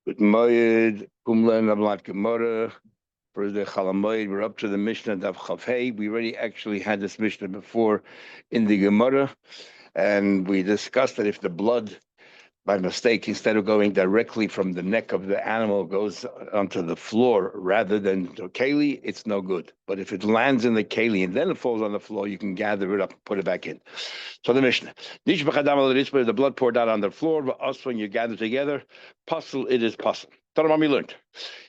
With Moed, Kumla and Ablat Gemara, for the Chalamoid, we're up to the Mishnah Daf Chafei. We already actually had this Mishnah before in the Gemara, and we discussed that if the blood, by mistake, instead of going directly from the neck of the animal, goes onto the floor rather than to keli, it's no good. But if it lands in the keli and then it falls on the floor, you can gather it up and put it back in. So the Mishnah, the blood poured out on the floor, but also when you gather together, puzzle, it is puzzle. We learned.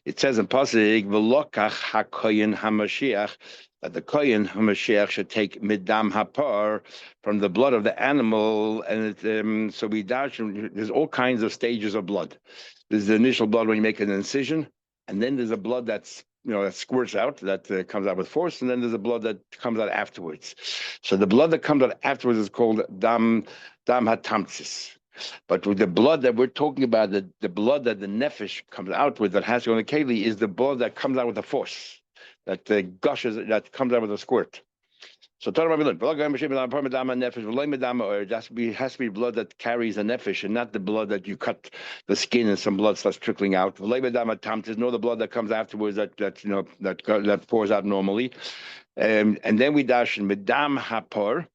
It says in Pasuk, "V'lokach hakoyin hamashiach," that the koyin hamashiach should take midam hapar from the blood of the animal, and so we dash. There's all kinds of stages of blood. There's the initial blood when you make an incision, and then there's a blood that's that squirts out, that comes out with force, and then there's a blood that comes out afterwards. So the blood that comes out afterwards is called dam hatamtsis. But with the blood that we're talking about, the blood that the nefesh comes out with, that has to go in the keli, is the blood that comes out with a force, that gushes, that comes out with a squirt. So it has to be blood that carries a nefesh, and not the blood that you cut the skin and some blood starts trickling out. Nor the blood that comes afterwards that pours out normally. And then we dash in medam hapor.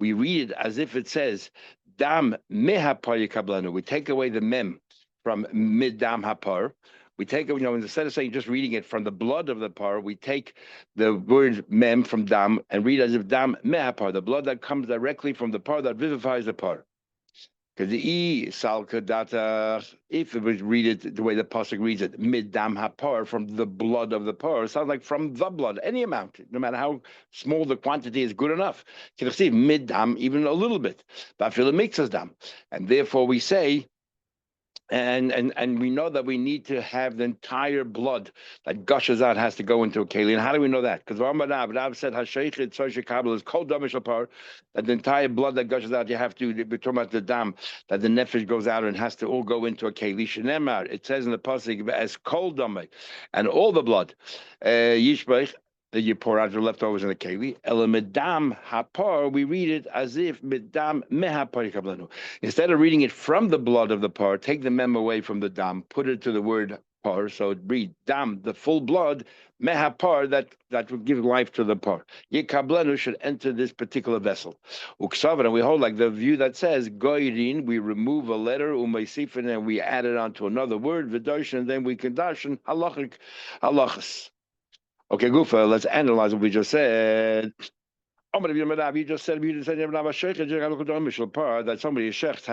We read it as if it says dam mehapar yikablanu. We take away the mem from midam hapar. We take it, instead of saying just reading it from the blood of the par, we take the word mem from dam and read as if dam mehapar, the blood that comes directly from the par that vivifies the par. Because the salka data, if it was read it the way the pasuk reads it, mid dam hapar, from the blood of the par, it sounds like from the blood, any amount, no matter how small the quantity is, good enough. Can you see mid dam, even a little bit? But feel it makes us dam, and therefore we say. And we know that we need to have the entire blood that gushes out has to go into a keli. And how do we know that? Because Rav said is called damishapar, that the entire blood that gushes out, you have to be talking about the dam, that the nefesh goes out and has to all go into a keli. Shenemar, it says in the pasuk as kol damay, and all the blood yishbech that you pour out your leftovers in the keli. Elamedam hapar, we read it as if medam mehapar yikablanu. Instead of reading it from the blood of the par, take the mem away from the dam, put it to the word par, so it read dam, the full blood, mehapar, that would give life to the par. Yikablanu should enter this particular vessel. Uksavan, and we hold like the view that says goyrin, we remove a letter, umaysifin, and we add it onto another word, v'doshin, and then we can dashin halachas. Okay, Gufa, let's analyze what we just said. You just said that somebody, a shecht,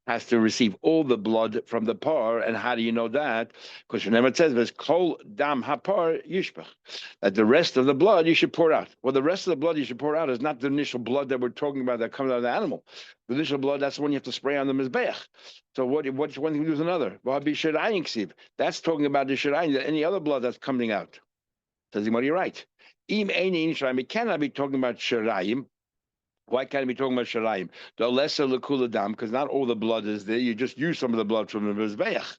has to receive all the blood from the par. And how do you know that? Because remember it says there's kol dam hapar yishpach, that the rest of the blood you should pour out. Well, the rest of the blood you should pour out is not the initial blood that we're talking about that comes out of the animal. The initial blood, that's the one you have to spray on the mizbeach. So what's one thing to do with another? That's talking about the shirayin, any other blood that's coming out. Says the you're right. It cannot be talking about shirayim. Why can't it be talking about shirayim? The lesser lekula dam, because not all the blood is there. You just use some of the blood from the mizbeach.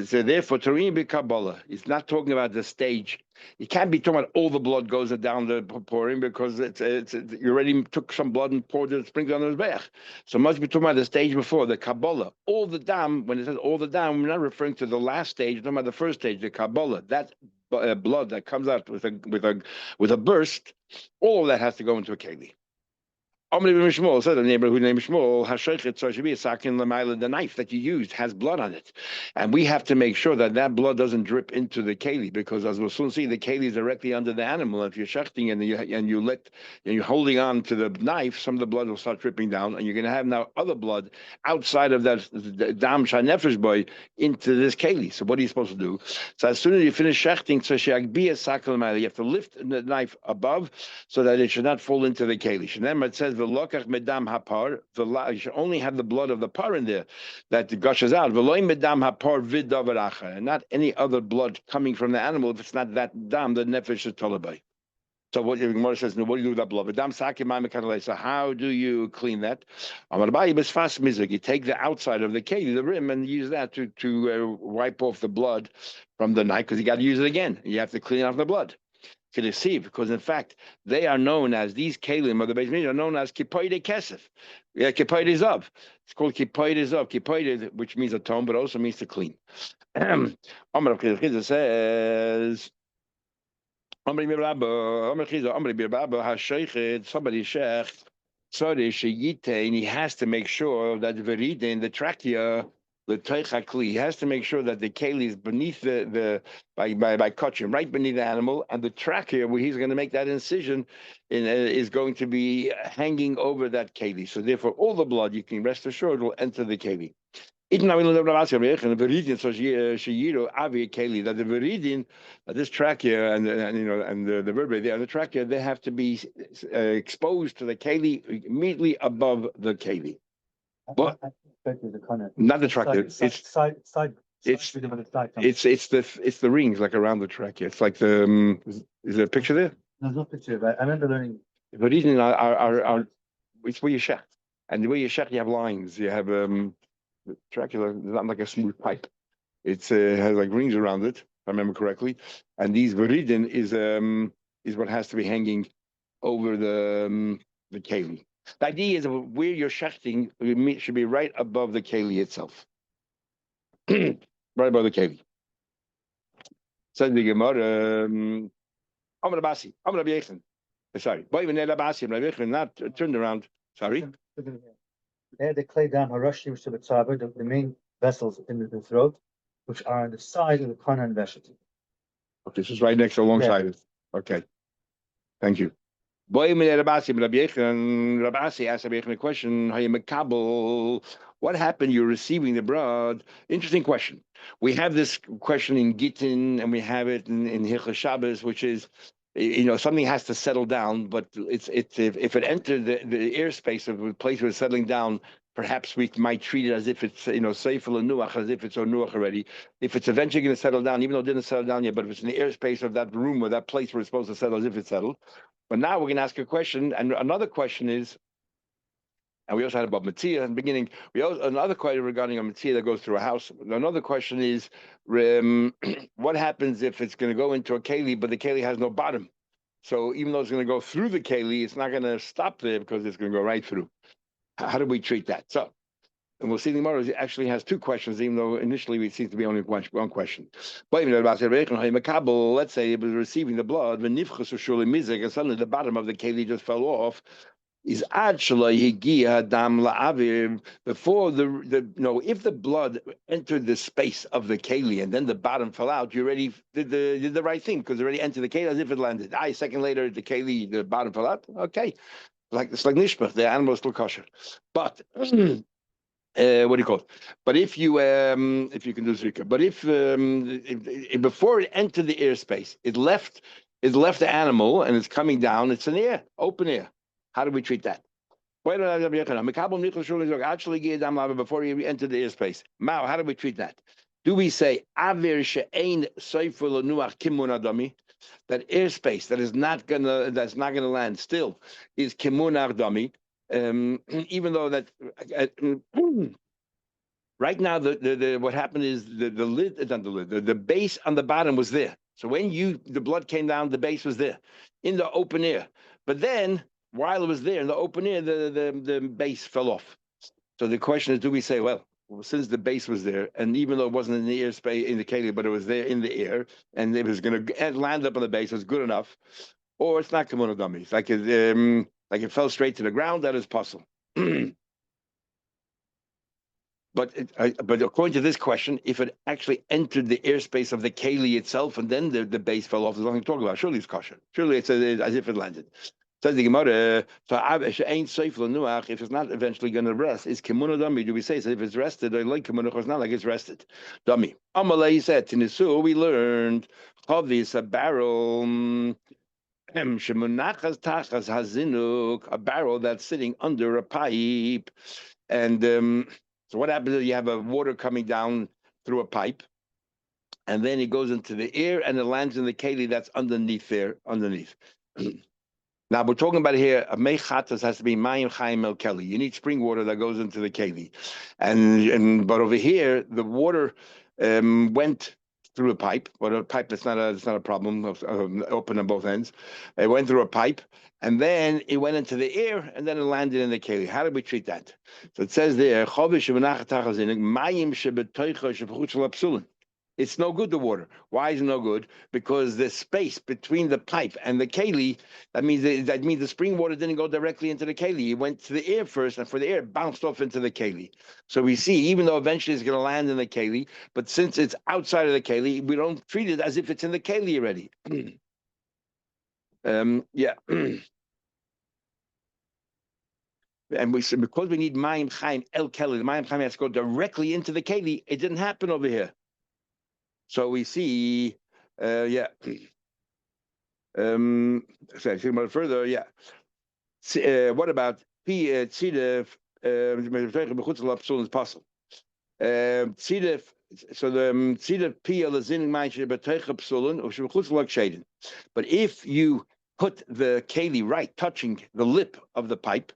So therefore, Tarim be Kabbalah. It's not talking about the stage. You can't be talking about all the blood goes down the pouring, because you already took some blood and poured it, sprinkled on the mizbeach. So must be talking about the stage before, the Kabbalah. All the dam, when it says all the dam, we're not referring to the last stage. We're talking about the first stage, the Kabbalah. That blood that comes out with a burst, all of that has to go into a keli. Said the neighborhood named Shmuel, the knife that you used has blood on it, and we have to make sure that blood doesn't drip into the keli, because as we'll soon see, the keli is directly under the animal. If you're shechting and you're holding on to the knife, some of the blood will start dripping down, and you're going to have now other blood outside of that dam shanefesh boy into this keli. So what are you supposed to do? So as soon as you finish shechting, you have to lift the knife above so that it should not fall into the keli. It says v'lokach medam hapar. You should only have the blood of the par in there that gushes out. V'loy medam hapar v'davaracha, and not any other blood coming from the animal. If it's not that dam, the nefesh is tolabay. So what the Gemara says, what do you do with that blood? So how do you clean that? You take the outside of the keli, the rim, and use that to wipe off the blood from the knife, because you got to use it again. You have to clean off the blood. to deceive, because in fact they are known as these kalim of the Beis Mikdash are known as kipoide kesef. Yeah, kipoide zav. It's called kipoide zav. Kipoide, which means atone, but also means to clean. Amar Rav Chizda says. Somebody shech, sorry, and he has to make sure that veridin, the trachea, the teichakli, he has to make sure that the keli is beneath the by kachim, right beneath the animal, and the trachea where he's going to make that incision is going to be hanging over that keli. So therefore, all the blood, you can rest assured, will enter the keli. And the Viridian, so Shiyiro Avi Keli, that the Viridian, this trachea and the vertebrae there, the trachea, they have to be exposed to the Keli immediately above the Keli. But not the trachea. It's the rings like around the trachea. It's like the is there a picture there? There's no picture of it. I remember learning. Viridian are it's where you shech, and the way you shech, you have lines. You have trachea is not like a smooth pipe. It's has like rings around it, if I remember correctly. And these veridin is what has to be hanging over the keli. The idea is where you're shechting should be right above the keli itself, right above the keli. Says the Gemara, Amar Abasi, Amar Rabbi Yechon. Sorry, not turned around. Sorry. They had the clay down Harashi, which the main vessels in the throat, which are on the side of the Kanan vessel. Okay, this is right next to alongside it. Okay. Thank you. Rabbi Asi asked a question. What happened? You're receiving the blood. Interesting question. We have this question in Gittin, and we have it in Hilchos Shabbos, which is, something has to settle down, but if it entered the airspace of a place where it's settling down, perhaps we might treat it as if it's seifel and nuach, as if it's on nuach already. If it's eventually going to settle down, even though it didn't settle down yet, but if it's in the airspace of that room or that place where it's supposed to settle, as if it's settled. But now we're going to ask a question, and another question is, and we also had about Matzia in the beginning. Another question regarding a Matzia that goes through a house. Another question is, what happens if it's going to go into a keli, but the keli has no bottom? So even though it's going to go through the keli, it's not going to stop there because it's going to go right through. How do we treat that? So, and we'll see the Gemara actually has two questions, even though initially it seems to be only one question. But even let's say it was receiving the blood, and suddenly the bottom of the keli just fell off. Is actually dam la'avir before if the blood entered the space of the keli and then the bottom fell out, you already did the right thing because it already entered the keli as if it landed. A second later, the bottom fell out. Okay, it's like nishpach, the animal is still kosher. But what do you call it? But if you can do zrika, but if before it entered the airspace, it left the animal and it's coming down. It's in the air, open air. How do we treat that? Before you enter the airspace. Mao, how do we treat that? Do we say avir she'ein seifel nuach kimun adami? That airspace that's not gonna land still is kimun adami, even though that right now the what happened is the lid, not the lid, the base on the bottom was there. So when the blood came down, the base was there in the open air. But then while it was there in the open air, the base fell off. So the question is, do we say, well, since the base was there, and even though it wasn't in the airspace in the keli, but it was there in the air, and it was going to land up on the base, it was good enough, or it's not kimun adami. It's like it fell straight to the ground. That is possible. But according to this question, if it actually entered the airspace of the keli itself, and then the base fell off, there's nothing to talk about. Surely it's kosher. Surely it's as if it landed. Says the Gemara, if it's not eventually going to rest, is kimun dami. Do we say so if it's rested, or like kimun, it's not like it's rested? Dami. Amalei said, Tinisu, we learned, Chavis, a barrel, shemunachas tachas hazinuk, a barrel that's sitting under a pipe. And so what happens is you have a water coming down through a pipe, and then it goes into the air, and it lands in the keli that's underneath there, underneath. Now we're talking about here a mechatas has to be mayim chayim el keli. You need spring water that goes into the keli, but over here the water went through a pipe, but a pipe that's it's not a problem, open on both ends. It went through a pipe, and then it went into the air, and then it landed in the keli. How do we treat that? So it says there, it's no good, the water. Why is it no good? Because the space between the pipe and the keli, that means the spring water didn't go directly into the keli. It went to the air first, and for the air, it bounced off into the keli. So we see, even though eventually it's going to land in the keli, but since it's outside of the keli, we don't treat it as if it's in the keli already. Yeah. And because we need Mayim Chaim El Keli, the Mayim Chaim has to go directly into the keli. It didn't happen over here. So we see, yeah. So I think about it further, yeah. What about tzidif? Is possible. Tzidif. So the tzidif piyal is in ma'aseh b'teicha psulin or shebechutz lag shadin. But if you put the keli right, touching the lip of the pipe,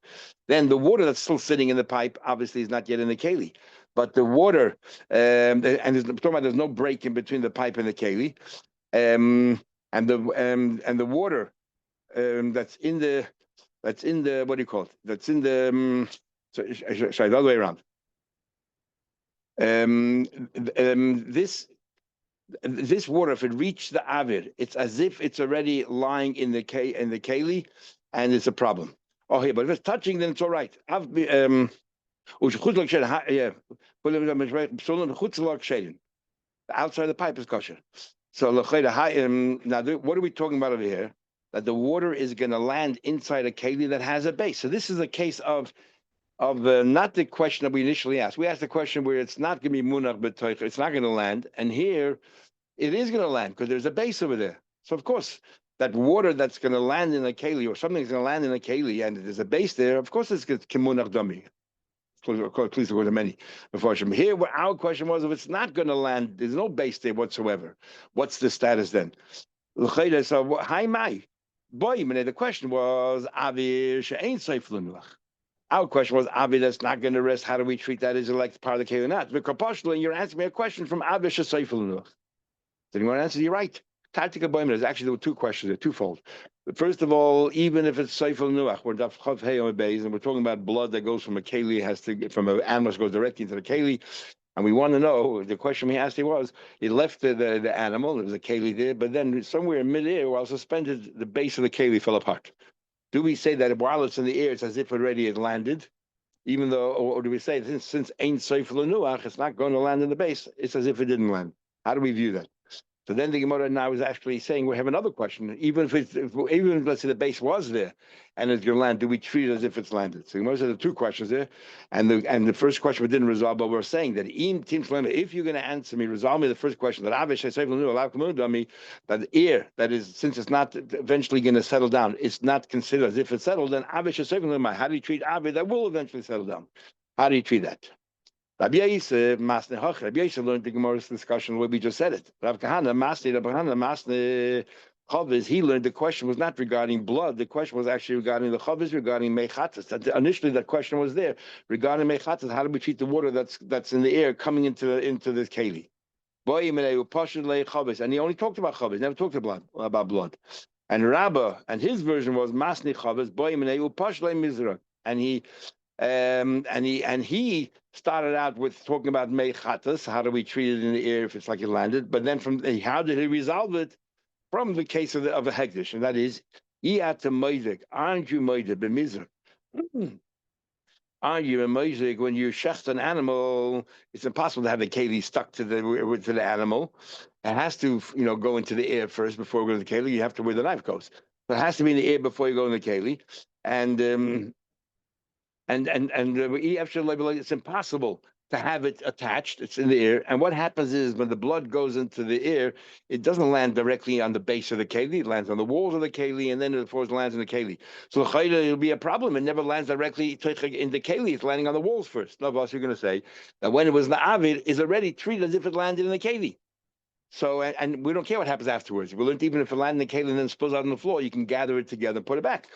then the water that's still sitting in the pipe obviously is not yet in the keli. But the water, and there's no break in between the pipe and the keli, and the water that's in the what do you call it? That's in the sorry, the other way around. This water, if it reached the avid, it's as if it's already lying in the keli, and it's a problem. Oh, here, but if it's touching, then it's all right. Yeah. The outside of the pipe is kosher. So now, what are we talking about over here? That the water is going to land inside a keli that has a base. So this is a case of not the question that we initially asked. We asked the question where it's not going to be munach b'toich, it's not going to land, and here it is going to land because there's a base over there. So of course, that water that's going to land in a keli or something that's going to land in a keli and there's a base there, of course it's kimunach dummy. Please go to many. Here, our question was, if it's not going to land, there's no base there whatsoever. What's the status then? So, hi, my boy. The question was, our question was, Avi that's not going to rest. How do we treat that? Is it like part of the keli or not? Because you're asking me a question from Avi Sheseifel. Did anyone answer? You're right. Tactical boy. There's actually there were two questions. They're twofold. First of all, even if it's Seifel Nuach, we're Daf Chav Hey Beis, and we're talking about blood that goes from a keli, from an animal goes directly into the keli, and we want to know. The question he asked was, he left the animal, there was a keli there, but then somewhere in midair, while suspended, the base of the keli fell apart. Do we say that while it's in the air, it's as if already it landed, even though, or do we say since ain't Seifel Nuach, it's not going to land in the base, it's as if it didn't land? How do we view that? So then the Gemara now is actually saying we have another question. Even if let's say the base was there and it's going to land, do we treat it as if it's landed? So the Gemara said there are two questions there, and the first question we didn't resolve, but we're saying that if you're going to answer me, resolve me the first question that that air that is, since it's not eventually going to settle down, it's not considered as if it's settled. Then how do you treat Avi that will eventually settle down? How do you treat that? Rabbi Yosef learned the Gemara's discussion where we just said it. Rabbi Kahana, Chavis, he learned the question was not regarding blood. The question was actually regarding the Chavis, regarding Mechatas. Initially, that question was there regarding Mechatas. How do we treat the water that's in the air coming into this keli? And he only talked about Chavis, never talked about blood. And Rabbah, and his version was Masni Chavis, and he started out with talking about mechatas. How do we treat it in the air if it's like it landed? But then how did he resolve it? From the case of a hegdish, and that is, aren't you moedek b'mizrach? Aren't you a moedek when you shecht an animal? It's impossible to have the keli stuck to the animal. It has to, go into the air first before going to the keli. You have to where the knife goes. So it has to be in the air before you go in the keli, and it's impossible to have it attached. It's in the air. And what happens is when the blood goes into the air, it doesn't land directly on the base of the keli. It lands on the walls of the keli, and then it lands in the keli. So it'll be a problem. It never lands directly in the keli. It's landing on the walls first. No, boss, you're going to say that when it was na'avid, is already treated as if it landed in the keli. So, and we don't care what happens afterwards. We learned even if it landed in the keli and then spills out on the floor, you can gather it together and put it back.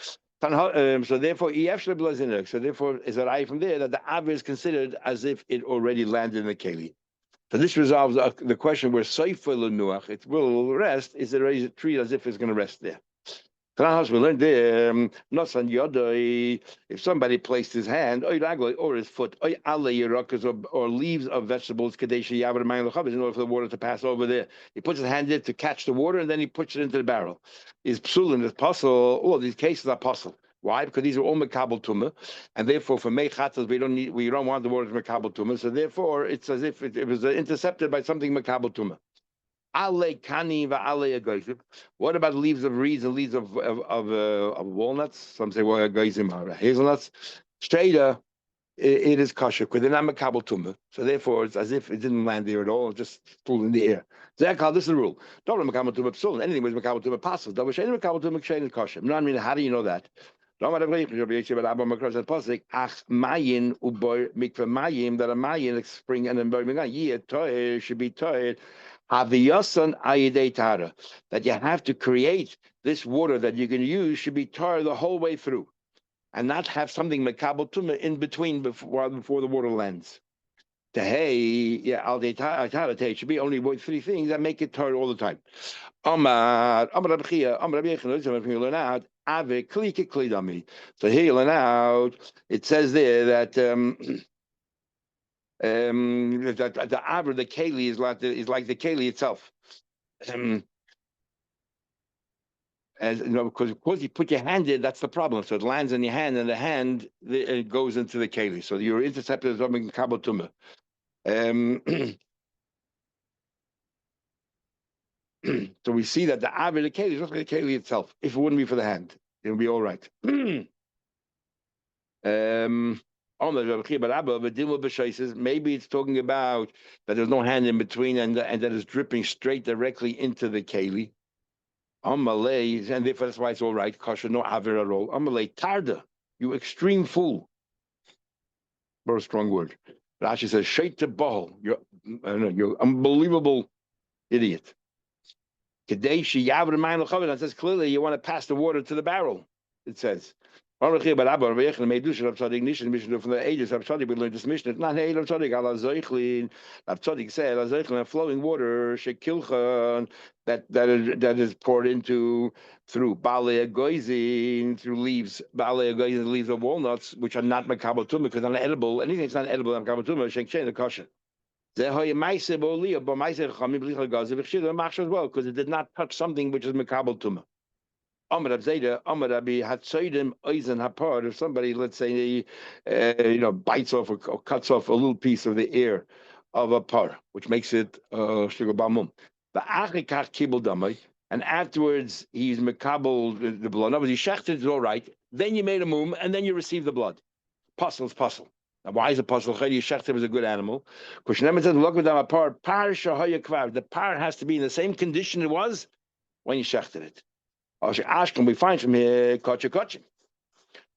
So therefore, is it from there that the Av is considered as if it already landed in the keli. So this resolves the question where Seifel Nuach, it will rest, is it treated as if it's going to rest there. Class, we learned there, Nosan Yodoi, if somebody placed his hand, or his foot, or leaves of vegetables, Kadeshi Yavar in order for the water to pass over there. He puts his hand in to catch the water and then he puts it into the barrel. Is psul is puzzle, all these cases are puzzle. Why? Because these are all mekabel tumah, and therefore for mechatas we don't want the water to mekabel tumah. So therefore it's as if it was intercepted by something mekabel tumah. What about leaves of reeds and leaves of walnuts? Some say well goizim are hazelnuts. Straighter, it is kosher because they're not mekabel tumah. So therefore, it's as if it didn't land there at all; it just flew in the air. Zekal, this is the rule. Don't mekabel tumah psul. Anything was mekabel tumah passes. Double shayne mekabel tumah kshein is kosher. No, I mean, how do you know that? Ach mayin uboy mikveh mayim that a mayin spring and a year toy should be toy. Haviyasan ayidei tara, that you have to create this water that you can use should be tar the whole way through, and not have something mekabel tumah in between before the water lands. Al tara it should be only three things that make it tar all the time. So here you learn out. It says there that that the avra, the keli is like the keli itself. As you know, because you put your hand in, that's the problem. So it lands in your hand, and the hand it goes into the keli. So you're intercepted as something kabel tumah. So we see that the avra, the keli is not like the keli itself. If it wouldn't be for the hand, it would be all right. Maybe it's talking about that there's no hand in between and that is dripping straight directly into the keli. Amalei, and therefore that's why it's all right. Kosher, no aver at all. Amalei, tarda, you extreme fool. Very strong word. Rashi says, "Shait to ball." You're unbelievable idiot. Kadeshi yaver ma'in. It says clearly you want to pass the water to the barrel. It says. From the ages of Tzadik, we learned this mission. It's not Hey of Tzadik, Allah Zoichlin. Tzadik said, Allah Zoichlin, flowing water, Shekilchan, that is poured into through Bale Goizin, through leaves, Bale Goizin, leaves of walnuts, which are not Makabal Tumah, because they're not edible. Anything that's not edible, Makabal Tumah, Shek Shen, the kosher. As well, because it did not touch something which is Makabal Tumah. If somebody, let's say, bites off or cuts off a little piece of the ear of a par, which makes it sugar bamum. And afterwards he's mekabel the blood. No, but he shechted is all right. Then you made a mum, and then you receive the blood. Puzzle's puzzle. Now, why is it puzzle? Shechted was a good animal. Because says, the par has to be in the same condition it was when you shechted it. We find from here kochim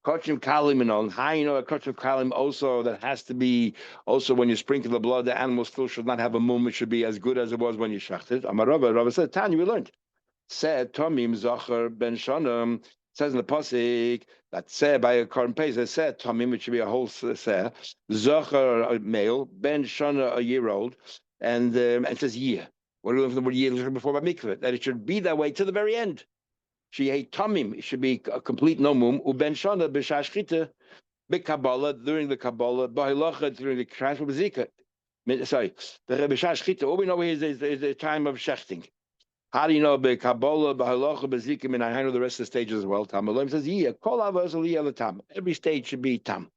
kalim and all. How you know a kochim kalim also that has to be also when you sprinkle the blood, the animal still should not have a mum. It should be as good as it was when you shachted. Rava said, Tanya, we learned. Said Tomim Zachar ben Shanam says in the pasuk that said by a korban pesach said Tomim, it should be a whole seh. Zachar a male, ben Shana a year old, and says year. What do we learn from the word year before by mikveh? That it should be that way to the very end. She ate tamim. It should be a complete nomum. Uben shana b'shashchita b'kabbalah during the kabbalah b'hilacha during the transfer b'zika. Sorry, the b'shashchita. All we know is the time of shechting. How do you know b'kabbalah b'hilacha b'zika? I know the rest of the stages as well. Tamalim says yeah. Kol avos aliyah tam. Every stage should be tam.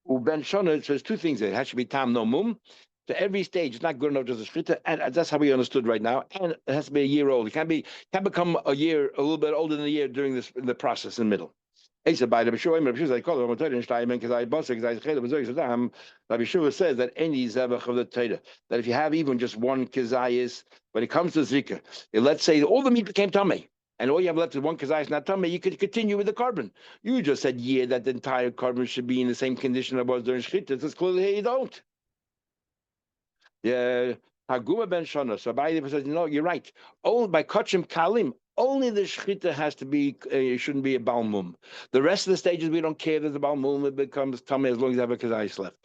Uben shana says two things. It has to be tam nomum. So every stage is not good enough just a shchita, and that's how we understood right now. And it has to be a year old. It can't become a little bit older than a year during the process in the middle. Rabbi Yeshua says that any zevach of the Torah, that if you have even just one kazayis, when it comes to zikr, let's say all the meat became tamei, and all you have left is one kazayis not tamei, you could continue with the carbon. You just said that the entire carbon should be in the same condition it was during shchita. It's clearly here you don't. Yeah, Haguma ben Shana. So Abaye says, no, you're right. Only by Kochim Kalim, only the Shechita has to be, it shouldn't be a Balmum. The rest of the stages, we don't care if there's a Balmum, it becomes tummy as long as you have a Kazayis left.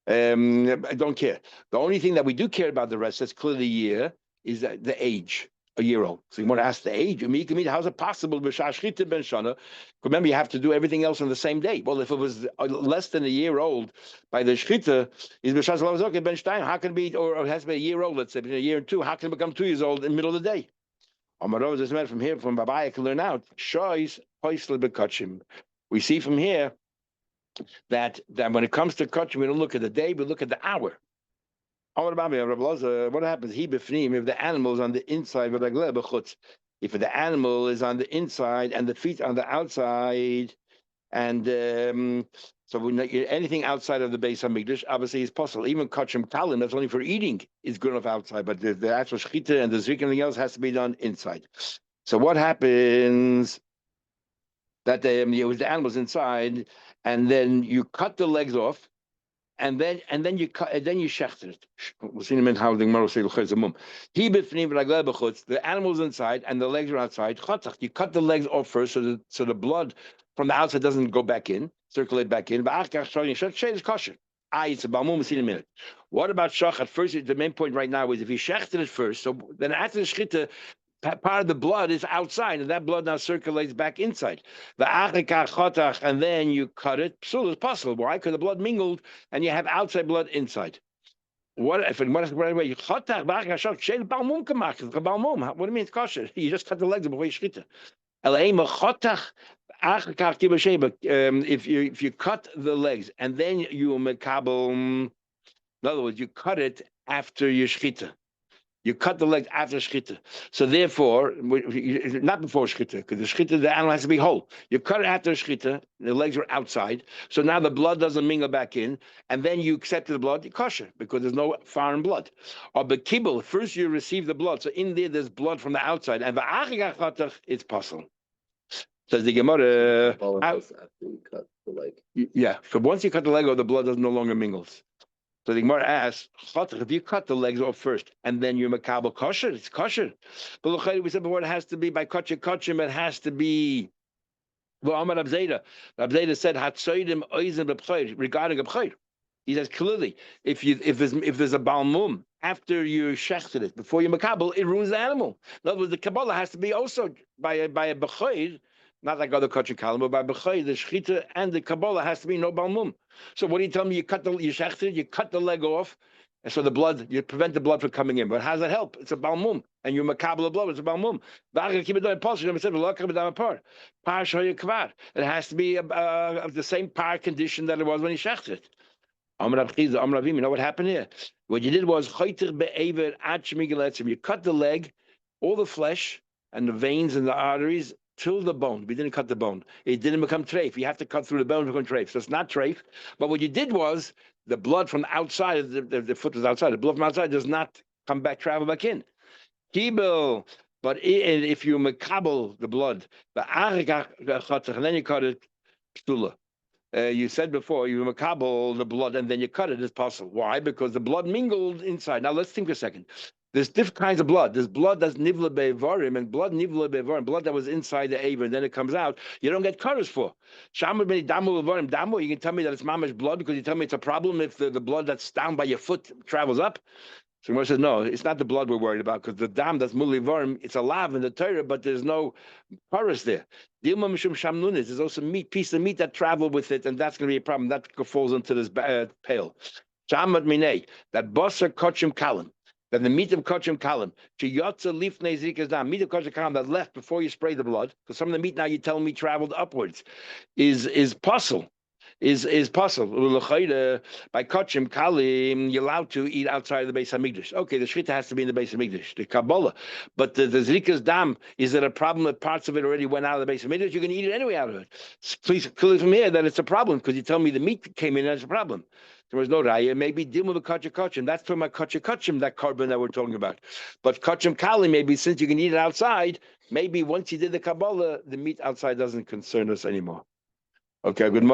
I don't care. The only thing that we do care about the rest, that's clearly a year, is that the age, a year old. So you want to ask the age. How's it possible? Remember, you have to do everything else on the same day. Well, if it was less than a year old by the shchita, how can it be, or it has to be a year old, let's say, a year and two, how can it become 2 years old in the middle of the day? Doesn't matter from here, from Baba, I can learn out. We see from here that when it comes to kachim, we don't look at the day, we look at the hour. What happens? If the animal is on the inside, if the animal is on the inside and the feet on the outside, and so anything outside of the base of Hamikdash obviously is possible. Even kachim kalim, that's only for eating, is good enough outside, but the actual shchita and the zik and everything else has to be done inside. So what happens? That the animal's inside, and then you cut the legs off, and then you cut, and then you shechter it. We'll see in how the Gemara says the animal's inside and the legs are outside. You cut the legs off first, so the blood from the outside doesn't go back in, circulate back in. It's a balmum. We'll see in a minute. What about shachat? First, the main point right now is if you shechter it first, so then after the shchita, part of the blood is outside, and that blood now circulates back inside. And then you cut it. Psul is possible. Why? Because the blood mingled, and you have outside blood inside. What do you mean it's kosher? You just cut the legs before you shchita. If you cut the legs and then you mekabel, in other words, you cut it after your shchita. You cut the legs after shchita. So therefore, not before shchita, because the shchita, the animal has to be whole. You cut it after shchita, the legs are outside. So now the blood doesn't mingle back in, and then you accept the blood, you kosher, because there's no foreign blood. Or bekibel, first you receive the blood. So in there's blood from the outside, and it's possible. Says the Gemara. After you cut the leg. Yeah, so once you cut the leg off, the blood doesn't no longer mingles. So the Gemara asks, if you cut the legs off first and then you're makabel kosher, it's kosher. But we said before it has to be by kachim, it has to be. Abzeda said hatzoidim oizen regarding a b'chayr. He says clearly, if there's a balmum after you shechted it before you makabel, it ruins the animal. In other words, the kabbalah has to be also by a b'chayr. Not like other kachim kalim, but by b'chayr, the shechita and the kabbalah has to be no balmum. So what do you tell me? You shechted it, you cut the leg off, and so the blood, you prevent the blood from coming in. But how does that help? It's a balmum, and you makabel blood. It's a balmum. It has to be of the same par condition that it was when you shechted it. You know what happened here? What you did was you cut the leg, all the flesh and the veins and the arteries till the bone. We didn't cut the bone. It didn't become treif. You have to cut through the bone to become treif. So it's not treif. But what you did was the blood from the outside, the foot was outside. The blood from outside does not come back, travel back in. Kibel. But if you makabel the blood, and then you cut it, ptula. You said before, you makabel the blood and then you cut it, it's possible. Why? Because the blood mingled inside. Now let's think a second. There's different kinds of blood. There's blood that's nivla be'varim and blood nivla be'varim, blood that was inside the aver and then it comes out. You don't get cutters for. Shamu b'ni damu be'varim damu. You can tell me that it's mamash blood because you tell me it's a problem if the blood that's down by your foot travels up. So Gemara says, no, it's not the blood we're worried about because the dam that's muli varim, it's a lav in the Torah, but there's no paras there. Dilma mishum shamnunis. There's also piece of meat that travel with it, and that's going to be a problem. That falls into this pail. Shamad minei, that basar kochim kalim. That the meat of kochim kalim, chiyotza lifnei zikas dam, meat of kochim kalim that left before you spray the blood, because some of the meat now you tell me traveled upwards, is possible. Is possible. By kochim kalim, you're allowed to eat outside of the Beis Hamikdash. Okay, the shchita has to be in the Beis Hamikdash, the Kabbalah. But the zikas dam, is it a problem that parts of it already went out of the Beis Hamikdash? You can eat it anyway out of it. Please clearly from here that it's a problem because you tell me the meat came in as a problem. There was no raya. Maybe deal with a kachim. That's talking about kachim, that carbon that we're talking about. But kachim kali, maybe since you can eat it outside, maybe once you did the Kabbalah, the meat outside doesn't concern us anymore. Okay, good morning.